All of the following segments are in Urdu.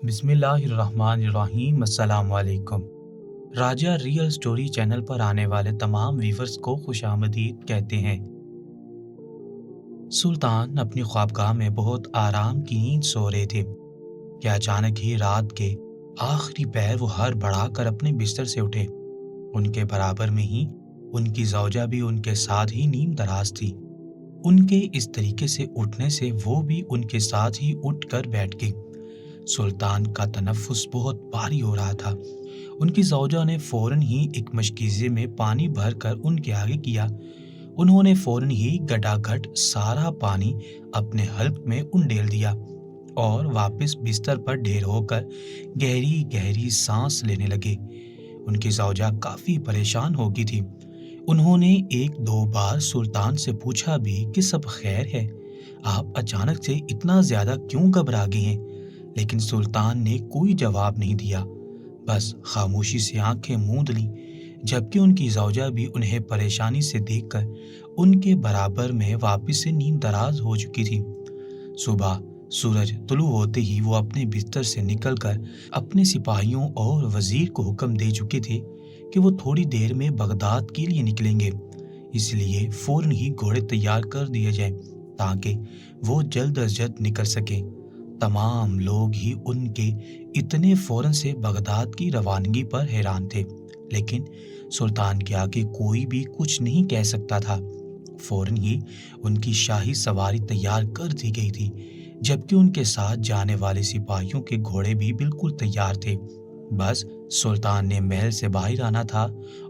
بسم اللہ الرحمن الرحیم۔ السلام علیکم۔ راجہ ریئل سٹوری چینل پر آنے والے تمام ویورز کو خوش آمدید کہتے ہیں۔ سلطان اپنی خوابگاہ میں بہت آرام کی نیند سو رہے تھے کہ اچانک ہی رات کے آخری پہر وہ ہر بڑھا کر اپنے بستر سے اٹھے۔ ان کے برابر میں ہی ان کی زوجہ بھی ان کے ساتھ ہی نیم دراز تھی۔ ان کے اس طریقے سے اٹھنے سے وہ بھی ان کے ساتھ ہی اٹھ کر بیٹھ گئی۔ سلطان کا تنفس بہت بھاری ہو رہا تھا۔ ان کی زوجہ نے فوراً ہی ایک مشکیزے میں پانی بھر کر ان کے آگے کیا۔ انہوں نے فوراً ہی گڈا گھٹ سارا پانی اپنے حلق میں انڈیل دیا اور واپس بستر پر ڈھیر ہو کر گہری گہری سانس لینے لگے۔ ان کی زوجہ کافی پریشان ہو گئی تھی۔ انہوں نے ایک دو بار سلطان سے پوچھا بھی کہ سب خیر ہے، آپ اچانک سے اتنا زیادہ کیوں گھبرا گئے ہیں؟ لیکن سلطان نے کوئی جواب نہیں دیا، بس خاموشی سے آنکھیں موند لیں، جبکہ ان کی زوجہ بھی انہیں پریشانی سے دیکھ کر ان کے برابر میں واپس سے نیم دراز ہو چکی تھی۔ صبح سورج طلوع ہوتے ہی وہ اپنے بستر سے نکل کر اپنے سپاہیوں اور وزیر کو حکم دے چکے تھے کہ وہ تھوڑی دیر میں بغداد کے لیے نکلیں گے، اس لیے فوراً ہی گھوڑے تیار کر دیے جائیں تاکہ وہ جلد از جلد نکل سکیں۔ تمام لوگ ہی ان کے اتنے فوراً سے بغداد کی روانگی پر حیران تھے، لیکن سلطان کے آگے کوئی بھی کچھ نہیں کہہ سکتا تھا۔ فوراً ہی ان کی شاہی سواری تیار کر دی گئی تھی، جبکہ ان کے ساتھ جانے والے سپاہیوں کے گھوڑے بھی بالکل تیار تھے۔ بس سلطان نے محل سے باہر آنا تھا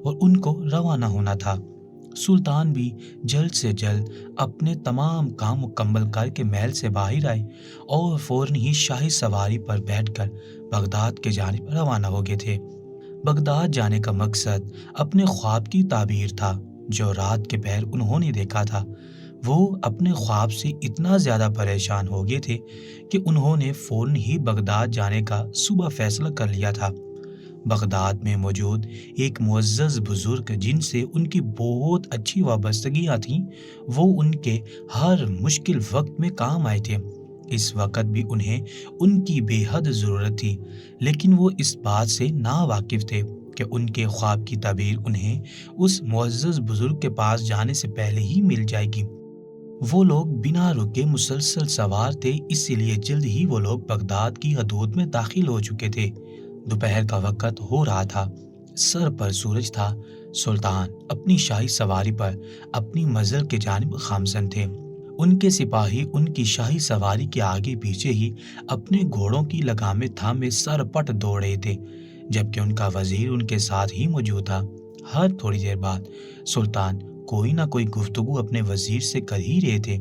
اور ان کو روانہ ہونا تھا۔ سلطان بھی جلد سے جلد اپنے تمام کام مکمل کر کے محل سے باہر آئے اور فوراً ہی شاہی سواری پر بیٹھ کر بغداد کے جانب روانہ ہو گئے تھے۔ بغداد جانے کا مقصد اپنے خواب کی تعبیر تھا جو رات کے پہر انہوں نے دیکھا تھا۔ وہ اپنے خواب سے اتنا زیادہ پریشان ہو گئے تھے کہ انہوں نے فوراً ہی بغداد جانے کا صبح فیصلہ کر لیا تھا۔ بغداد میں موجود ایک معزز بزرگ جن سے ان کی بہت اچھی وابستگیاں تھیں، وہ ان کے ہر مشکل وقت میں کام آئے تھے۔ اس وقت بھی انہیں ان کی بے حد ضرورت تھی، لیکن وہ اس بات سے ناواقف تھے کہ ان کے خواب کی تعبیر انہیں اس معزز بزرگ کے پاس جانے سے پہلے ہی مل جائے گی۔ وہ لوگ بنا رکے مسلسل سوار تھے، اسی لیے جلد ہی وہ لوگ بغداد کی حدود میں داخل ہو چکے تھے۔ دوپہر کا وقت ہو رہا تھا، سر پر سورج تھا۔ سلطان اپنی شاہی سواری پر اپنی منزل کے جانب گامزن تھے۔ ان کے سپاہی ان کی شاہی سواری کے آگے پیچھے ہی اپنے گھوڑوں کی لگامیں تھامے سر پٹ دوڑ رہے تھے، جبکہ ان کا وزیر ان کے ساتھ ہی موجود تھا۔ ہر تھوڑی دیر بعد سلطان کوئی نہ کوئی گفتگو اپنے وزیر سے کر ہی رہے تھے۔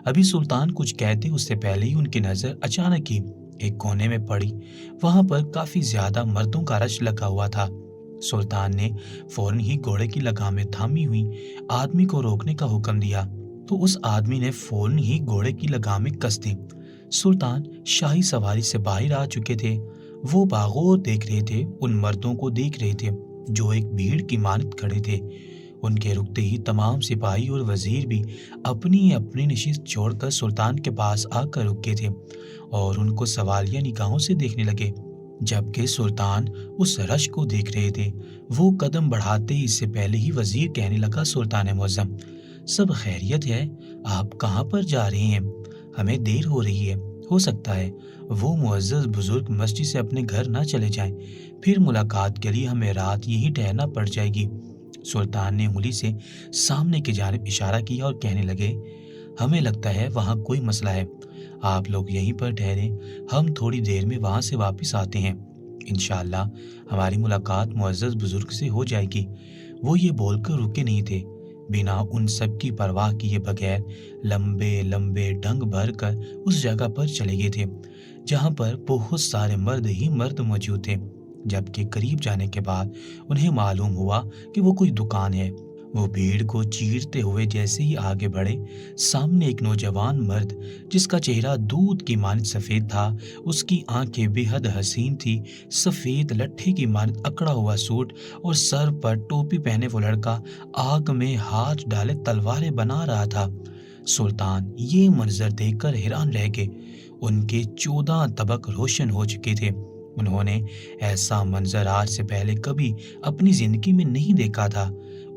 ابھی سلطان کچھ کہتے اس سے پہلے ہی ان کی نظر اچانک ہی ایک کونے میں پڑی۔ وہاں پر کافی زیادہ مردوں کا رش لگا ہوا تھا۔ سلطان نے فوراً ہی گھوڑے کی لگامیں تھامی ہوئی آدمی کو روکنے کا حکم دیا تو اس آدمی نے فوراً ہی گھوڑے کی لگامیں کس دیں۔ سلطان شاہی سواری سے باہر آ چکے تھے۔ وہ باغور دیکھ رہے تھے، ان مردوں کو دیکھ رہے تھے جو ایک بھیڑ کی مانند کھڑے تھے۔ ان کے رکتے ہی تمام سپاہی اور وزیر بھی اپنی اپنی نشست چھوڑ کر سلطان کے پاس آ کر رک گئے تھے اور ان کو سوالیہ نگاہوں سے دیکھنے لگے۔ جبکہ سلطان اس رش کو دیکھ رہے تھے، وہ قدم بڑھاتے اس سے پہلے ہی وزیر کہنے لگا، سلطان معظم، سب خیریت ہے؟ آپ کہاں پر جا رہے ہیں؟ ہمیں دیر ہو رہی ہے، ہو سکتا ہے وہ معزز بزرگ مسجد سے اپنے گھر نہ چلے جائیں، پھر ملاقات کے لیے ہمیں رات یہی ٹھہرنا پڑ جائے گی۔ سلطان نے انگلی سے سامنے کی جانب اشارہ کیا اور کہنے لگے، ہمیں لگتا ہے وہاں کوئی مسئلہ ہے، آپ لوگ یہیں پر ٹھہریں، ہم تھوڑی دیر میں وہاں سے واپس آتے ہیں، انشاءاللہ ہماری ملاقات معزز بزرگ سے ہو جائے گی۔ وہ یہ بول کر رکے نہیں تھے، بنا ان سب کی پرواہ کیے بغیر لمبے لمبے ڈنگ بھر کر اس جگہ پر چلے گئے تھے جہاں پر بہت سارے مرد ہی مرد موجود تھے۔ جبکہ قریب جانے کے بعد انہیں معلوم ہوا کہ وہ کوئی دکان ہے۔ وہ بھیڑ کو چیرتے ہوئے جیسے ہی آگے بڑھے، سامنے ایک نوجوان مرد جس کا چہرہ دودھ کی مانند سفید تھا، اس کی آنکھیں بے حد حسین تھی، سفید لٹھے کی مانند اکڑا ہوا سوٹ اور سر پر ٹوپی پہنے وہ لڑکا آگ میں ہاتھ ڈالے تلواریں بنا رہا تھا۔ سلطان یہ منظر دیکھ کر حیران رہ گئے۔ ان کے 14 طبق روشن ہو چکے تھے۔ انہوں نے ایسا منظر آج سے پہلے کبھی اپنی زندگی میں نہیں دیکھا تھا۔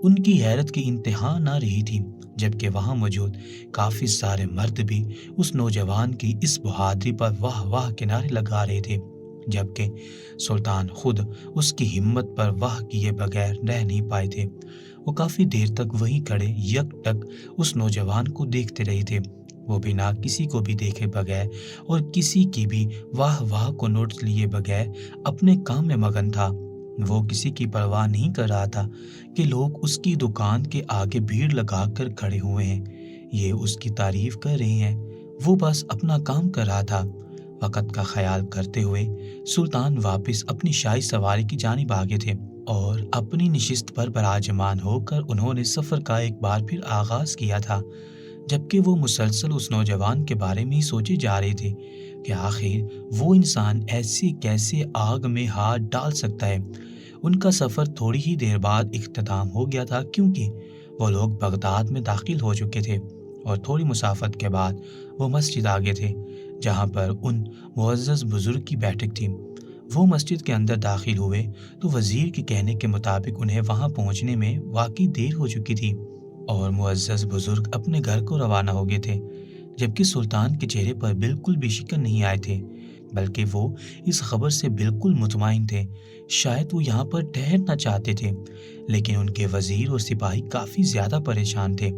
ان کی حیرت کی انتہا نہ رہی تھی، جبکہ وہاں موجود کافی سارے مرد بھی اس نوجوان کی اس بہادری پر واہ واہ کے نعرے لگا رہے تھے، جبکہ سلطان خود اس کی ہمت پر واہ کیے بغیر رہ نہیں پائے تھے۔ وہ کافی دیر تک وہیں کھڑے یک ٹک اس نوجوان کو دیکھتے رہے تھے۔ وہ بنا کسی کو بھی دیکھے بغیر اور کسی کی بھی واہ واہ کو نوٹس لیے بغیر اپنے کام میں مگن تھا۔ وہ کسی کی پرواہ نہیں کر رہا تھا کہ لوگ اس کی دکان کے آگے بھیڑ لگا کر کھڑے ہوئے ہیں، یہ اس کی تعریف کر رہے ہیں۔ وہ بس اپنا کام کر رہا تھا۔ وقت کا خیال کرتے ہوئے سلطان واپس اپنی شاہی سواری کی جانب آگے تھے اور اپنی نشست پر براجمان ہو کر انہوں نے سفر کا ایک بار پھر آغاز کیا تھا، جبکہ وہ مسلسل اس نوجوان کے بارے میں ہی سوچے جا رہے تھے کہ آخر وہ انسان ایسے کیسے آگ میں ہاتھ ڈال سکتا ہے۔ ان کا سفر تھوڑی ہی دیر بعد اختتام ہو گیا تھا، کیونکہ وہ لوگ بغداد میں داخل ہو چکے تھے اور تھوڑی مسافت کے بعد وہ مسجد آگے تھے جہاں پر ان معزز بزرگ کی بیٹھک تھی۔ وہ مسجد کے اندر داخل ہوئے تو وزیر کے کہنے کے مطابق انہیں وہاں پہنچنے میں واقعی دیر ہو چکی تھی اور معزز بزرگ اپنے گھر کو روانہ ہو گئے تھے، جبکہ سلطان کے چہرے پر بالکل بھی شکن نہیں آئے تھے، بلکہ وہ اس خبر سے بالکل مطمئن تھے۔ شاید وہ یہاں پر ٹھہرنا چاہتے تھے، لیکن ان کے وزیر اور سپاہی کافی زیادہ پریشان تھے۔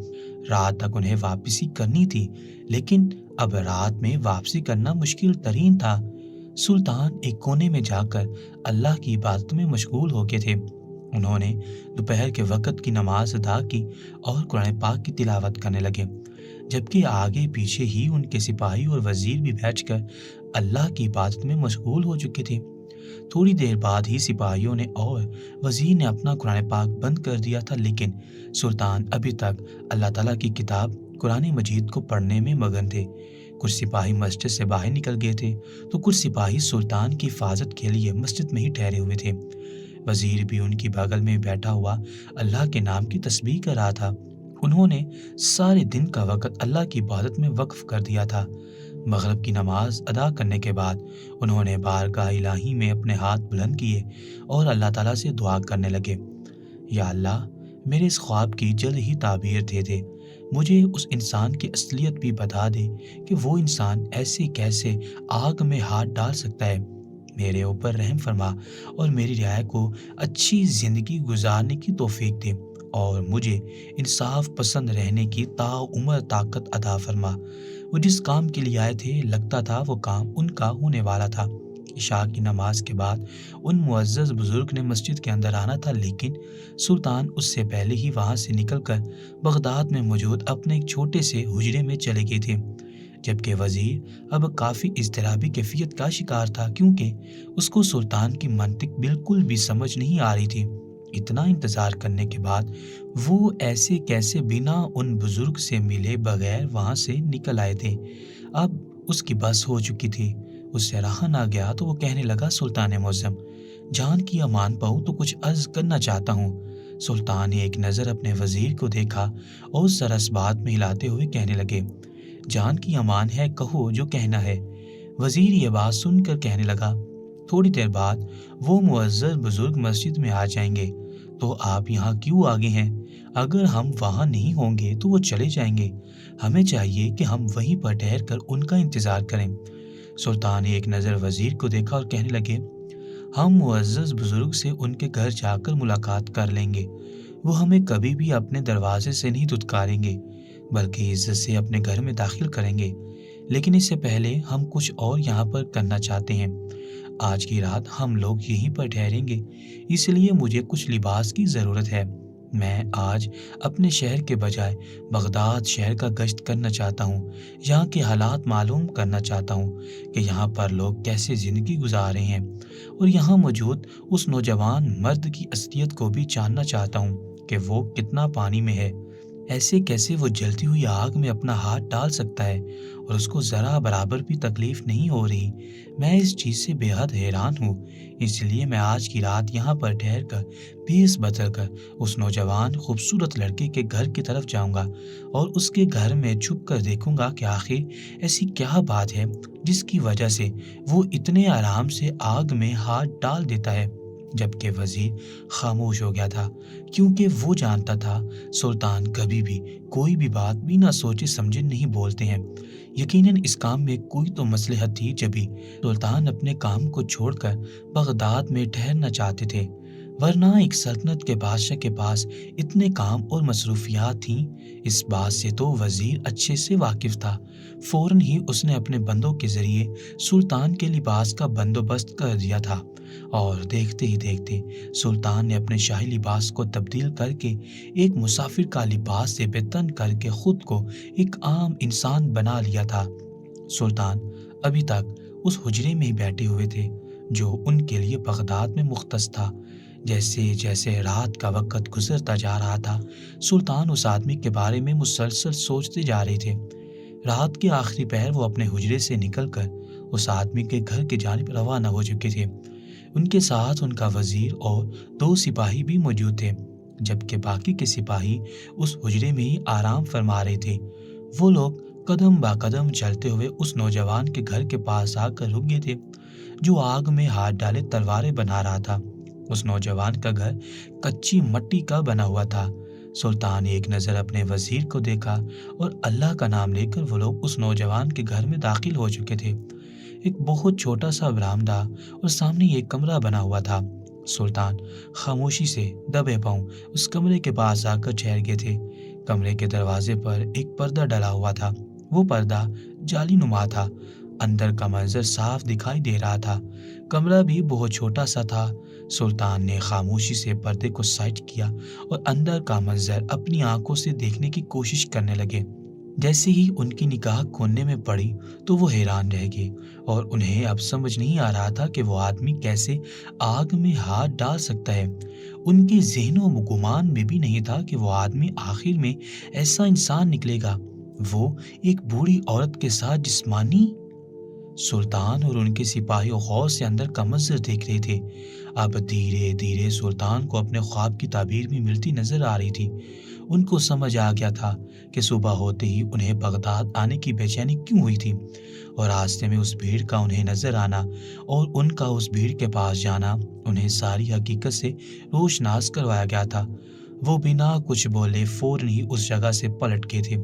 رات تک انہیں واپسی کرنی تھی، لیکن اب رات میں واپسی کرنا مشکل ترین تھا۔ سلطان ایک کونے میں جا کر اللہ کی عبادت میں مشغول ہو گئے تھے۔ انہوں نے دوپہر کے وقت کی نماز ادا کی اور قرآن پاک کی تلاوت کرنے لگے، جبکہ آگے پیچھے ہی ان کے سپاہی اور وزیر بھی بیٹھ کر اللہ کی عبادت میں مشغول ہو چکے تھے۔ تھوڑی دیر بعد ہی سپاہیوں نے اور وزیر نے اپنا قرآن پاک بند کر دیا تھا، لیکن سلطان ابھی تک اللہ تعالیٰ کی کتاب قرآن مجید کو پڑھنے میں مگن تھے۔ کچھ سپاہی مسجد سے باہر نکل گئے تھے تو کچھ سپاہی سلطان کی حفاظت کے لیے مسجد میں ہی ٹھہرے ہوئے تھے۔ وزیر بھی ان کی بغل میں بیٹھا ہوا اللہ کے نام کی تسبیح کر رہا تھا۔ انہوں نے سارے دن کا وقت اللہ کی عبادت میں وقف کر دیا تھا۔ مغرب کی نماز ادا کرنے کے بعد انہوں نے بارگاہ الہی میں اپنے ہاتھ بلند کیے اور اللہ تعالیٰ سے دعا کرنے لگے، یا اللہ، میرے اس خواب کی جلد ہی تعبیر دے دے، مجھے اس انسان کی اصلیت بھی بتا دے کہ وہ انسان ایسے کیسے آگ میں ہاتھ ڈال سکتا ہے۔ میرے اوپر رحم فرما اور میری رعایا کو اچھی زندگی گزارنے کی توفیق دے اور مجھے انصاف پسند رہنے کی تاعمر طاقت عطا فرما۔ وہ جس کام کے لیے آئے تھے لگتا تھا وہ کام ان کا ہونے والا تھا۔ عشاء کی نماز کے بعد ان معزز بزرگ نے مسجد کے اندر آنا تھا، لیکن سلطان اس سے پہلے ہی وہاں سے نکل کر بغداد میں موجود اپنے ایک چھوٹے سے حجرے میں چلے گئے تھے، جبکہ وزیر اب کافی اضطرابی کیفیت کا شکار تھا، کیونکہ اس کو سلطان کی منطق بالکل بھی سمجھ نہیں آ رہی تھی۔ اتنا انتظار کرنے کے بعد وہ ایسے کیسے بنا ان بزرگ سے ملے بغیر وہاں سے نکل آئے تھے؟ اب اس کی بس ہو چکی تھی، اس سے رہا نہ گیا تو وہ کہنے لگا، سلطان معظم، جان کی امان پاؤں تو کچھ عرض کرنا چاہتا ہوں۔ سلطان نے ایک نظر اپنے وزیر کو دیکھا اور ذرا اس بات میں ہلاتے ہوئے کہنے لگے، جان کی امان ہے، کہو جو کہنا ہے۔ وزیر یہ بات سن کر کہنے لگا، تھوڑی دیر بعد وہ معزز بزرگ مسجد میں آ جائیں گے، تو آپ یہاں کیوں آگے ہیں؟ اگر ہم وہاں نہیں ہوں گے تو وہ چلے جائیں گے، ہمیں چاہیے کہ ہم وہیں پر ٹھہر کر ان کا انتظار کریں۔ سلطان نے ایک نظر وزیر کو دیکھا اور کہنے لگے، ہم معزز بزرگ سے ان کے گھر جا کر ملاقات کر لیں گے، وہ ہمیں کبھی بھی اپنے دروازے سے نہیں دھتکاریں گے، بلکہ عزت سے اپنے گھر میں داخل کریں گے۔ لیکن اس سے پہلے ہم کچھ اور یہاں پر کرنا چاہتے ہیں۔ آج کی رات ہم لوگ یہیں پر ٹھہریں گے، اس لیے مجھے کچھ لباس کی ضرورت ہے۔ میں آج اپنے شہر کے بجائے بغداد شہر کا گشت کرنا چاہتا ہوں، یہاں کے حالات معلوم کرنا چاہتا ہوں کہ یہاں پر لوگ کیسے زندگی گزار رہے ہیں، اور یہاں موجود اس نوجوان مرد کی اصلیت کو بھی جاننا چاہتا ہوں کہ وہ کتنا پانی میں ہے۔ ایسے کیسے وہ جلتی ہوئی آگ میں اپنا ہاتھ ڈال سکتا ہے اور اس کو ذرا برابر بھی تکلیف نہیں ہو رہی؟ میں اس چیز سے بے حد حیران ہوں۔ اس لیے میں آج کی رات یہاں پر ٹھہر کر بھیس بدل کر اس نوجوان خوبصورت لڑکے کے گھر کی طرف جاؤں گا اور اس کے گھر میں چھپ کر دیکھوں گا کہ آخر ایسی کیا بات ہے جس کی وجہ سے وہ اتنے آرام سے آگ میں ہاتھ ڈال دیتا ہے۔ جبکہ وزیر خاموش ہو گیا تھا، کیونکہ وہ جانتا تھا سلطان کبھی بھی کوئی بھی بات بنا سوچے سمجھے نہیں بولتے ہیں۔ یقیناً اس کام میں کوئی تو مصلحت تھی، جبھی سلطان اپنے کام کو چھوڑ کر بغداد میں ٹھہرنا چاہتے تھے، ورنہ ایک سلطنت کے بادشاہ کے پاس اتنے کام اور مصروفیات تھیں۔ اس بات سے تو وزیر اچھے سے واقف تھا۔ فوراً ہی اس نے اپنے بندوں کے ذریعے سلطان کے لباس کا بندوبست کر دیا تھا، اور دیکھتے ہی دیکھتے سلطان نے اپنے شاہی لباس کو تبدیل کر کے ایک مسافر کا لباس سے بے تن کر کے خود کو ایک عام انسان بنا لیا تھا۔ سلطان ابھی تک اس حجرے میں ہی بیٹھے ہوئے تھے جو ان کے لیے بغداد میں مختص تھا۔ جیسے جیسے رات کا وقت گزرتا جا رہا تھا، سلطان اس آدمی کے بارے میں مسلسل سوچتے جا رہے تھے۔ رات کے آخری پہر وہ اپنے حجرے سے نکل کر اس آدمی کے گھر کی جانب روانہ ہو چکے تھے۔ ان کے ساتھ ان کا وزیر اور 2 سپاہی بھی موجود تھے، جبکہ باقی کے سپاہی اس حجرے میں ہی آرام فرما رہے تھے۔ وہ لوگ قدم با قدم چلتے ہوئے اس نوجوان کے گھر کے پاس آ کر رک گئے تھے جو آگ میں ہاتھ ڈالے تلواریں بنا رہا تھا۔ اس نوجوان کا گھر کچی مٹی کا بنا ہوا تھا۔ سلطان ایک نظر اپنے وزیر کو دیکھا اور اللہ کا نام لے کر وہ لوگ اس نوجوان کے گھر میں داخل ہو چکے تھے۔ ایک بہت چھوٹا سا برآمدہ اور سامنے ایک کمرہ بنا ہوا تھا۔ سلطان خاموشی سے دبے پاؤں اس کمرے کے پاس آ کر ٹھہر گئے تھے۔ کمرے کے دروازے پر ایک پردہ ڈلا ہوا تھا۔ وہ پردہ جالی نما تھا۔ اندر کا منظر صاف دکھائی دے رہا تھا۔ کمرہ بھی بہت چھوٹا سا تھا۔ سلطان نے خاموشی سے پردے کو سائٹ کیا اور اندر کا منظر اپنی آنکھوں سے دیکھنے کی کوشش کرنے لگے۔ جیسے ہی ان کی نگاہ کھونے میں پڑی تو وہ حیران رہ گئے، اور انہیں اب سمجھ نہیں آ رہا تھا کہ وہ آدمی کیسے آگ میں ہاتھ ڈال سکتا ہے۔ ان کے ذہن و گمان میں بھی نہیں تھا کہ وہ آدمی آخر میں ایسا انسان نکلے گا۔ وہ ایک بوڑھی عورت کے ساتھ جسمانی۔ سلطان اور ان کے سپاہی غور سے اندر کا منظر دیکھ رہے تھے۔ اب دھیرے دھیرے سلطان کو اپنے خواب کی تعبیر میں ملتی نظر آ رہی تھی۔ ان کو سمجھ آ گیا تھا کہ صبح ہوتے ہی انہیں بغداد آنے کی بے چینی کیوں ہوئی تھی، اور راستے میں اس بھیڑ کا انہیں نظر آنا اور ان کا اس بھیڑ کے پاس جانا انہیں ساری حقیقت سے روشناس کروایا گیا تھا۔ وہ بنا کچھ بولے فوراً ہی اس جگہ سے پلٹ گئے تھے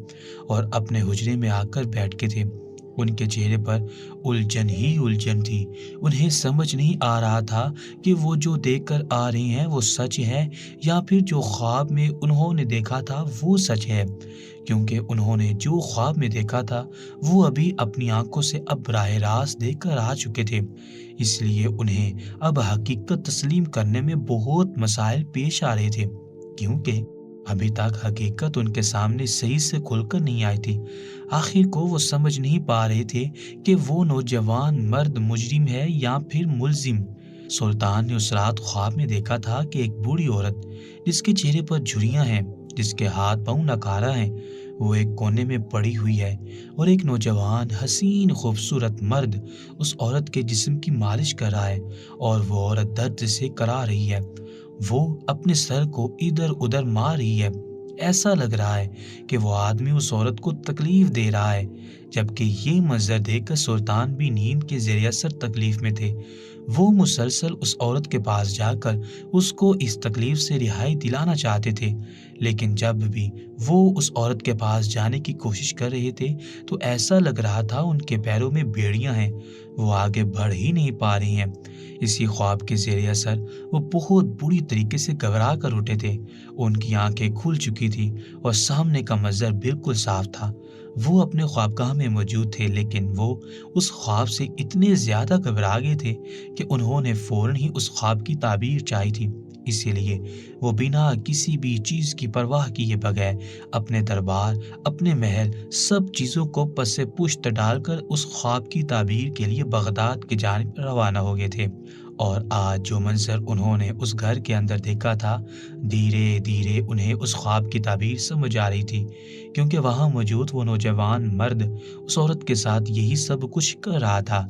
اور اپنے حجرے میں آ کر بیٹھ گئے تھے۔ ان کے چہرے پر الجھن ہی الجھن تھی۔ انہیں سمجھ نہیں آ رہا تھا کہ وہ جو دیکھ کر آ رہے ہیں وہ سچ ہے یا پھر جو خواب میں انہوں نے دیکھا تھا وہ سچ ہے، کیونکہ انہوں نے جو خواب میں دیکھا تھا وہ ابھی اپنی آنکھوں سے اب براہ راست دیکھ کر آ چکے تھے۔ اس لیے انہیں اب حقیقت تسلیم کرنے میں بہت مسائل پیش آ رہے تھے، کیونکہ ابھی تک حقیقت ان کے سامنے صحیح سے کھل کر نہیں آئی تھی۔ آخر کو وہ سمجھ نہیں پا رہے تھے کہ وہ نوجوان مرد مجرم ہے یا پھر ملزم۔ سلطان نے اس رات خواب میں دیکھا تھا کہ ایک بوڑھی عورت جس کے چہرے پر جھریاں ہیں، جس کے ہاتھ پاؤں ناکارہ ہیں، وہ ایک کونے میں پڑی ہوئی ہے، اور ایک نوجوان حسین خوبصورت مرد اس عورت کے جسم کی مالش کر رہا ہے، اور وہ عورت درد سے کرا رہی ہے۔ وہ اپنے سر کو ادھر ادھر مار رہی ہے۔ ایسا لگ رہا ہے کہ وہ آدمی اس عورت کو تکلیف دے رہا ہے، جبکہ یہ منظر دیکھ کر سلطان بھی نیند کے زیر اثر تکلیف میں تھے۔ وہ مسلسل اس عورت کے پاس جا کر اس کو اس تکلیف سے رہائی دلانا چاہتے تھے، لیکن جب بھی وہ اس عورت کے پاس جانے کی کوشش کر رہے تھے تو ایسا لگ رہا تھا ان کے پیروں میں بیڑیاں ہیں، وہ آگے بڑھ ہی نہیں پا رہے ہیں۔ اسی خواب کے زیر اثر وہ بہت بری طریقے سے گھبرا کر اٹھے تھے۔ ان کی آنکھیں کھل چکی تھی اور سامنے کا منظر بالکل صاف تھا۔ وہ اپنے خوابگاہ میں موجود تھے، لیکن وہ اس خواب سے اتنے زیادہ گھبرا گئے تھے کہ انہوں نے فوراً ہی اس خواب کی تعبیر چاہی تھی۔ اسی لیے وہ بنا کسی بھی چیز کی پرواہ کیے بغیر اپنے دربار، اپنے محل، سب چیزوں کو پس پشت ڈال کر اس خواب کی تعبیر کے لیے بغداد کی جانب روانہ ہو گئے تھے۔ اور آج جو منظر انہوں نے اس گھر کے اندر دیکھا تھا، دھیرے دھیرے انہیں اس خواب کی تعبیر سمجھ آ رہی تھی، کیونکہ وہاں موجود وہ نوجوان مرد اس عورت کے ساتھ یہی سب کچھ کر رہا تھا۔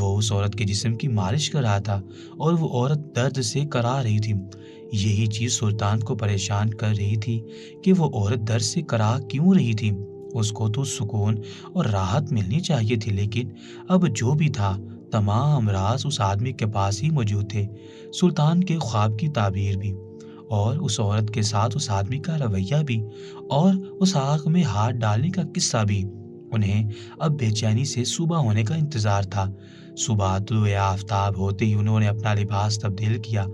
وہ اس عورت کے جسم کی مالش کر رہا تھا اور وہ عورت درد سے کرا رہی تھی۔ یہی چیز سلطان کو پریشان کر رہی تھی کہ وہ عورت درد سے کرا کیوں رہی تھی۔ اس کو تو سکون اور راحت ملنی چاہیے تھی، لیکن اب جو بھی تھا تمام راز اس آدمی کے پاس ہی موجود تھے، سلطان کے خواب کی تعبیر بھی، اور اس عورت کے ساتھ اس آدمی کا رویہ بھی، اور اس آگ میں ہاتھ ڈالنے کا قصہ بھی۔ انہیں اب بے چینی سے صبح ہونے کا انتظار تھا۔ صبح طلوع آفتاب ہوتے ہی انہوں نے اپنا لباس تبدیل کیا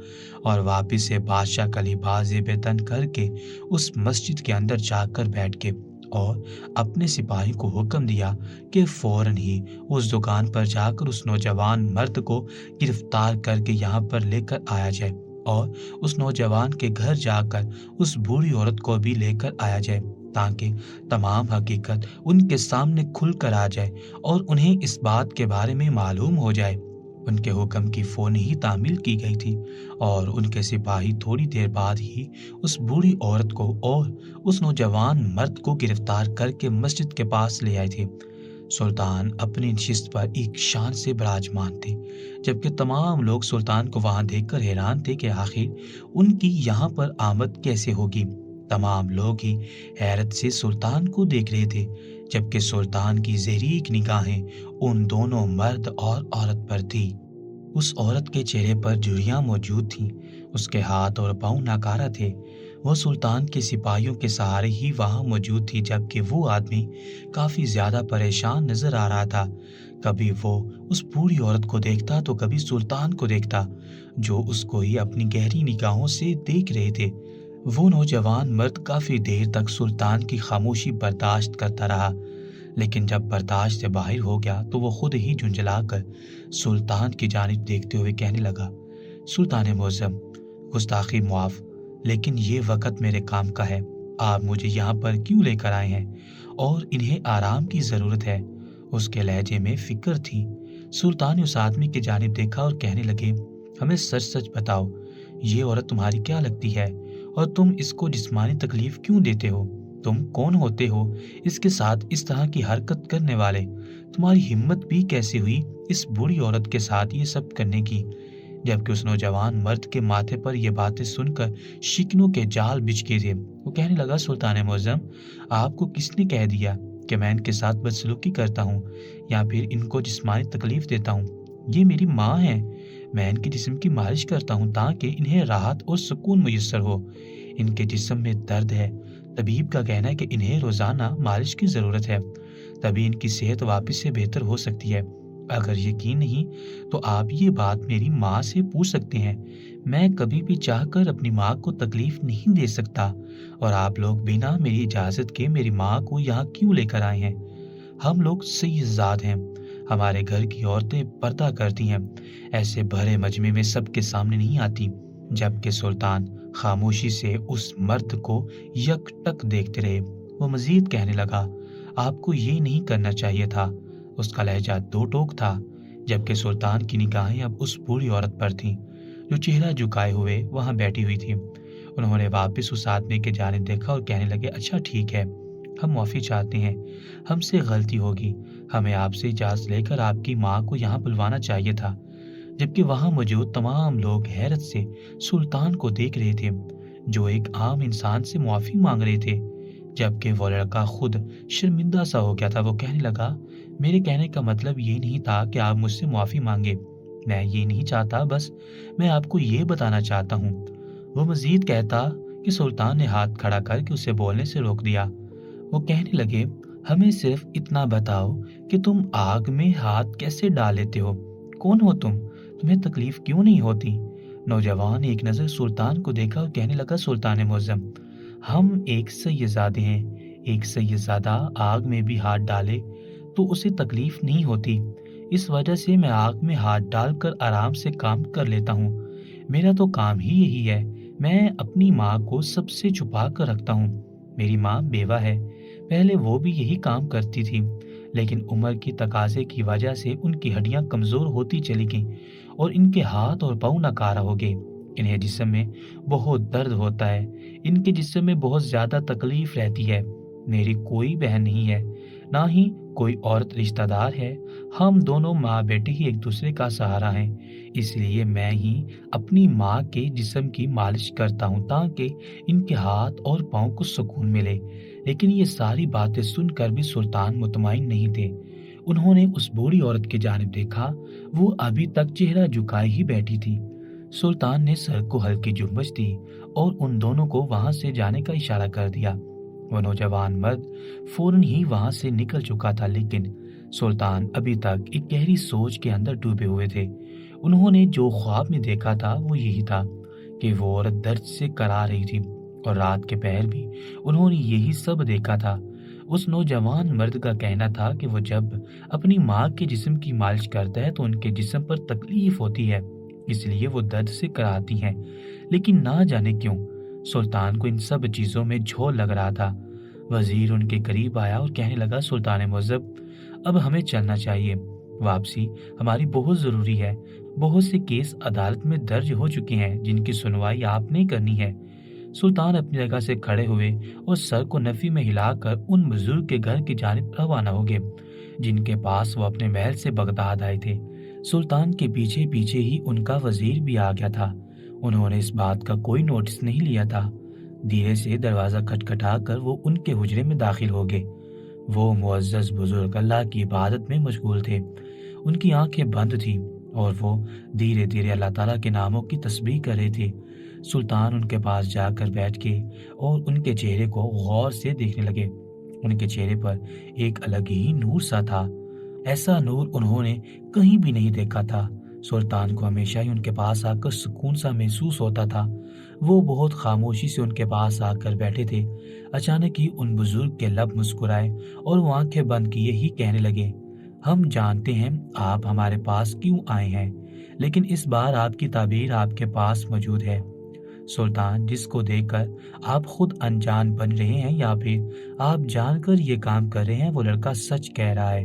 اور واپس سے بادشاہ کا لباس زیب تن کر کے اس مسجد کے اندر جا کر بیٹھ کے اور اپنے سپاہی کو حکم دیا کہ فوراً ہی اس دکان پر جا کر اس نوجوان مرد کو گرفتار کر کے یہاں پر لے کر آیا جائے، اور اس نوجوان کے گھر جا کر اس بوڑھی عورت کو بھی لے کر آیا جائے، تاکہ تمام حقیقت ان کے سامنے کھل کر آ جائے اور انہیں اس بات کے بارے میں معلوم ہو جائے۔ ان کے حکم کی فوری ہی تعمیل کی گئی تھی، اور ان کے سپاہی تھوڑی دیر بعد ہی اس بوڑھی عورت کو اور اس نوجوان مرد کو گرفتار کر کے مسجد کے پاس لے آئے تھے۔ سلطان اپنی نشست پر ایک شان سے براجمان تھے، جبکہ تمام لوگ سلطان کو وہاں دیکھ کر حیران تھے کہ آخر ان کی یہاں پر آمد کیسے ہوگی۔ تمام لوگ ہی حیرت سے سلطان کو دیکھ رہے تھے، جبکہ سلطان کی زہریک نگاہیں ان دونوں مرد اور عورت پر تھی۔ اس عورت کے چہرے پر جھریاں موجود تھیں، اس کے ہاتھ اور پاؤں ناکارہ تھے۔ وہ سلطان کے سپاہیوں کے سہارے ہی وہاں موجود تھی، جبکہ وہ آدمی کافی زیادہ پریشان نظر آ رہا تھا۔ کبھی وہ اس بوڑھی عورت کو دیکھتا تو کبھی سلطان کو دیکھتا، جو اس کو ہی اپنی گہری نگاہوں سے دیکھ رہے تھے۔ وہ نوجوان مرد کافی دیر تک سلطان کی خاموشی برداشت کرتا رہا، لیکن جب برداشت سے باہر ہو گیا تو وہ خود ہی جھنجھلا کر سلطان کی جانب دیکھتے ہوئے کہنے لگا، سلطان معظم، گستاخی معاف، لیکن یہ وقت میرے کام کا ہے۔ آپ مجھے یہاں پر کیوں لے کر آئے ہیں؟ اور انہیں آرام کی ضرورت ہے۔ اس کے لہجے میں فکر تھی۔ سلطان نے اس آدمی کی جانب دیکھا اور کہنے لگے، ہمیں سچ سچ بتاؤ، یہ عورت تمہاری کیا لگتی ہے اور تم اس کو جسمانی تکلیف کیوں دیتے ہو؟ تم کون ہوتے ہو اس کے ساتھ اس طرح کی حرکت کرنے والے؟ تمہاری ہمت بھی کیسے ہوئی اس بوڑھی عورت کے ساتھ یہ سب کرنے کی؟ جبکہ اس نوجوان مرد کے ماتھے پر یہ باتیں سن کر شکنوں کے جال بچھ گئے تھے۔ وہ کہنے لگا، سلطان معظم، آپ کو کس نے کہہ دیا کہ میں ان کے ساتھ بدسلوکی کرتا ہوں یا پھر ان کو جسمانی تکلیف دیتا ہوں؟ یہ میری ماں ہیں، میں ان کے جسم کی مالش کرتا ہوں تاکہ انہیں راحت اور سکون میسر ہو۔ ان کے جسم میں درد ہے، طبیب کا کہنا ہے کہ انہیں روزانہ مالش کی ضرورت ہے، تبھی ان کی صحت واپس سے بہتر ہو سکتی ہے۔ اگر یقین نہیں تو آپ یہ بات میری ماں سے پوچھ سکتے ہیں۔ میں کبھی بھی چاہ کر اپنی ماں کو تکلیف نہیں دے سکتا، اور آپ لوگ بنا میری اجازت کے میری ماں کو یہاں کیوں لے کر آئے ہیں؟ ہم لوگ سیدزاد ہیں، ہمارے گھر کی عورتیں پردہ کرتی ہیں، ایسے بھرے مجمع میں سب کے سامنے نہیں آتی۔ جبکہ سلطان خاموشی سے اس مرد کو یک ٹک دیکھتے رہے۔ وہ مزید کہنے لگا، آپ کو یہ نہیں کرنا چاہیے تھا۔ اس کا لہجہ دو ٹوک تھا، جبکہ سلطان کی نگاہیں اب اس بوڑھی عورت پر تھیں جو چہرہ جھکائے ہوئے وہاں بیٹھی ہوئی تھی۔ انہوں نے واپس اس آدمی کے جانب دیکھا اور کہنے لگے، اچھا ٹھیک ہے، ہم معافی چاہتے ہیں، ہم سے غلطی ہوگی، ہمیں آپ سے اجازت لے کر آپ کی ماں کو یہاں بلوانا چاہیے تھا۔ جبکہ وہاں موجود تمام لوگ حیرت سے سلطان کو دیکھ رہے تھے، جو ایک عام انسان سے معافی مانگ رہے تھے۔ جبکہ وہ لڑکا خود شرمندہ سا ہو گیا تھا۔ وہ کہنے لگا، میرے کہنے کا مطلب یہ نہیں تھا کہ آپ مجھ سے معافی مانگے، میں یہ نہیں چاہتا، بس میں آپ کو یہ بتانا چاہتا ہوں۔ وہ مزید کہتا کہ سلطان نے ہاتھ کھڑا کر کے اسے بولنے سے روک دیا۔ وہ کہنے لگے، ہمیں صرف اتنا بتاؤ کہ تم آگ میں ہاتھ کیسے ڈال لیتے ہو؟ کون ہو تم؟ تمہیں تکلیف کیوں نہیں ہوتی؟ نوجوان ایک نظر سلطان کو دیکھا اور کہنے لگا، سلطان معظم، ہم ایک سیدزادے ہیں، ایک سیدزادہ آگ میں بھی ہاتھ ڈالے تو اسے تکلیف نہیں ہوتی، اس وجہ سے میں آگ میں ہاتھ ڈال کر آرام سے کام کر لیتا ہوں۔ میرا تو کام ہی یہی ہے، میں اپنی ماں کو سب سے چھپا کر رکھتا ہوں۔ میری ماں بیوہ ہے، پہلے وہ بھی یہی کام کرتی تھی، لیکن عمر کی تقاضے کی وجہ سے ان کی ہڈیاں کمزور ہوتی چلی گئیں اور ان کے ہاتھ اور پاؤں ناکارہ ہو گئے۔ انہیں جسم میں بہت درد ہوتا ہے، ان کے جسم میں بہت زیادہ تکلیف رہتی ہے۔ میری کوئی بہن نہیں ہے، نہ ہی کوئی عورت رشتہ دار ہے۔ ہم دونوں ماں بیٹے ہی ایک دوسرے کا سہارا ہیں، اس لیے میں ہی اپنی ماں کے جسم کی مالش کرتا ہوں تاکہ ان کے ہاتھ اور پاؤں کو سکون ملے۔ لیکن یہ ساری باتیں سن کر بھی سلطان مطمئن نہیں تھے۔ انہوں نے اس بوڑھی عورت کی جانب دیکھا، وہ ابھی تک چہرہ جھکائے ہی بیٹھی تھی۔ سلطان نے سر کو ہلکی جھنبش دی اور ان دونوں کو وہاں سے جانے کا اشارہ کر دیا۔ وہ نوجوان مرد فوراً ہی وہاں سے نکل چکا تھا، لیکن سلطان ابھی تک ایک گہری سوچ کے اندر ڈوبے ہوئے تھے۔ انہوں نے جو خواب میں دیکھا تھا وہ یہی تھا کہ وہ عورت درد سے کرا رہی تھی، اور رات کے پہر بھی انہوں نے یہی سب دیکھا تھا۔ اس نوجوان مرد کا کہنا تھا کہ وہ جب اپنی ماں کے جسم کی مالش کرتا ہے تو ان کے جسم پر تکلیف ہوتی ہے، اس لیے وہ درد سے کراتی ہیں، لیکن نہ جانے کیوں سلطان کو ان سب چیزوں میں جھول لگ رہا تھا۔ وزیر ان کے قریب آیا اور کہنے لگا، سلطان معظم، اب ہمیں چلنا چاہیے، واپسی ہماری بہت ضروری ہے۔ بہت سے کیس عدالت میں درج ہو چکے ہیں جن کی سنوائی آپ نے کرنی ہے۔ سلطان اپنی جگہ سے کھڑے ہوئے اور سر کو نفی میں ہلا کر ان بزرگ کے گھر کی جانب روانہ ہو گئے جن کے پاس وہ اپنے محل سے بغداد آئے تھے۔ سلطان کے پیچھے پیچھے ہی ان کا وزیر بھی آ گیا تھا۔ انہوں نے اس بات کا کوئی نوٹس نہیں لیا تھا۔ دھیرے سے دروازہ کھٹکھٹا کر وہ ان کے حجرے میں داخل ہو گئے۔ وہ معزز بزرگ اللہ کی عبادت میں مشغول تھے، ان کی آنکھیں بند تھیں اور وہ دھیرے دھیرے اللہ تعالیٰ کے ناموں کی تسبیح کر رہے تھے۔ سلطان ان کے پاس جا کر بیٹھ کے اور ان کے چہرے کو غور سے دیکھنے لگے۔ ان کے چہرے پر ایک الگ ہی نور سا تھا، ایسا نور انہوں نے کہیں بھی نہیں دیکھا تھا۔ سلطان کو ہمیشہ ہی ان کے پاس آ کر سکون سا محسوس ہوتا تھا۔ وہ بہت خاموشی سے ان کے پاس آ کر بیٹھے تھے۔ اچانک ہی ان بزرگ کے لب مسکرائے اور وہ آنکھیں بند کیے ہی کہنے لگے، ہم جانتے ہیں آپ ہمارے پاس کیوں آئے ہیں، لیکن اس بار آپ کی تعبیر آپ کے پاس موجود ہے۔ سلطان، جس کو دیکھ کر آپ خود انجان بن رہے ہیں یا پھر آپ جان کر یہ کام کر رہے ہیں، وہ لڑکا سچ کہہ رہا ہے۔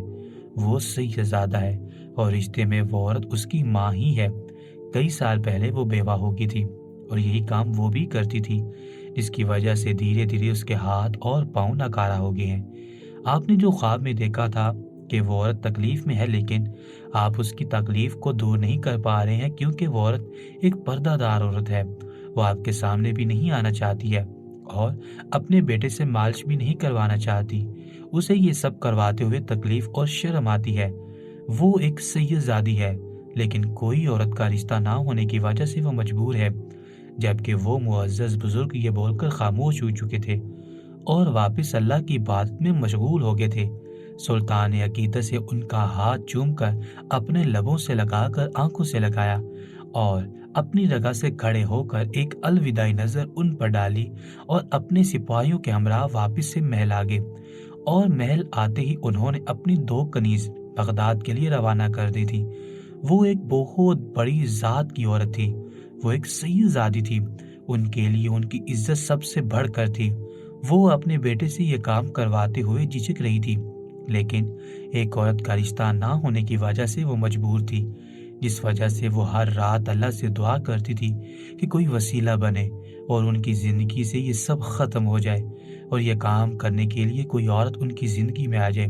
وہ سید زادہ ہے اور رشتے میں وہ عورت اس کی ماں ہی ہے۔ کئی سال پہلے وہ بیوہ ہو گئی تھی اور یہی کام وہ بھی کرتی تھی، جس کی وجہ سے دھیرے دھیرے اس کے ہاتھ اور پاؤں ناکارہ ہو گئے ہیں۔ آپ نے جو خواب میں دیکھا تھا کہ وہ عورت تکلیف میں ہے، لیکن آپ اس کی تکلیف کو دور نہیں کر پا رہے ہیں کیونکہ وہ عورت ایک پردہ دار عورت ہے۔ وہ آپ کے سامنے بھی نہیں آنا چاہتی ہے اور اپنے بیٹے سے مالش بھی نہیں کروانا چاہتی۔ اسے یہ سب کرواتے ہوئے تکلیف اور شرم آتی ہے۔ وہ ایک سید زادی ہے، لیکن کوئی عورت کا رشتہ نہ ہونے کی وجہ سے وہ مجبور ہے۔ جبکہ وہ معزز بزرگ یہ بول کر خاموش ہو چکے تھے اور واپس اللہ کی عبادت میں مشغول ہو گئے تھے۔ سلطان نے عقیدت سے ان کا ہاتھ چوم کر اپنے لبوں سے لگا کر آنکھوں سے لگایا اور اپنی جگہ سے کھڑے ہو کر ایک الوداعی نظر ان پر ڈالی اور اپنے سپاہیوں کے ہمراہ واپس سے محل آ گئے۔ اور محل آتے ہی انہوں نے اپنی 2 کنیز بغداد کے لیے روانہ کر دی تھی۔ وہ ایک بہت بڑی ذات کی عورت تھی، وہ ایک سید زادی تھی، ان کے لیے ان کی عزت سب سے بڑھ کر تھی۔ وہ اپنے بیٹے سے یہ کام کرواتے ہوئے جھجک رہی تھی، لیکن ایک عورت کا رشتہ نہ ہونے کی وجہ سے وہ مجبور تھی، جس وجہ سے وہ ہر رات اللہ سے دعا کرتی تھی کہ کوئی وسیلہ بنے اور ان کی زندگی سے یہ سب ختم ہو جائے اور یہ کام کرنے کے لیے کوئی عورت ان کی زندگی میں آ جائے۔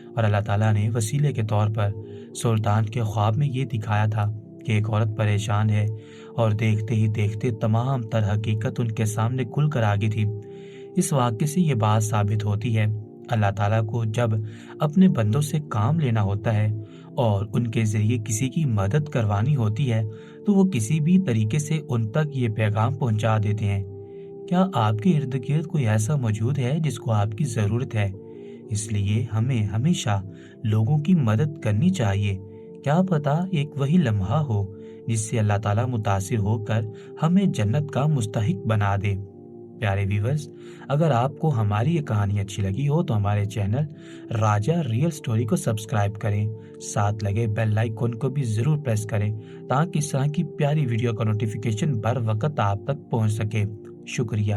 اور اللہ تعالیٰ نے وسیلے کے طور پر سلطان کے خواب میں یہ دکھایا تھا کہ ایک عورت پریشان ہے، اور دیکھتے ہی دیکھتے تمام تر حقیقت ان کے سامنے کھل کر آ گئی تھی۔ اس واقعے سے یہ بات ثابت ہوتی ہے، اللہ تعالیٰ کو جب اپنے بندوں سے کام لینا ہوتا ہے اور ان کے ذریعے کسی کی مدد کروانی ہوتی ہے تو وہ کسی بھی طریقے سے ان تک یہ پیغام پہنچا دیتے ہیں۔ کیا آپ کے ارد گرد کوئی ایسا موجود ہے جس کو آپ کی ضرورت ہے؟ اس لیے ہمیں ہمیشہ لوگوں کی مدد کرنی چاہیے۔ کیا پتہ ایک وہی لمحہ ہو جس سے اللہ تعالیٰ متاثر ہو کر ہمیں جنت کا مستحق بنا دے۔ پیارے ویورز، اگر آپ کو ہماری یہ کہانی اچھی لگی ہو تو ہمارے چینل راجہ ریئل سٹوری کو سبسکرائب کریں، ساتھ لگے بیل آئیکن کو بھی ضرور پریس کریں تاکہ اس طرح کی پیاری ویڈیو کا نوٹیفیکیشن بر وقت آپ تک پہنچ سکے۔ شکریہ۔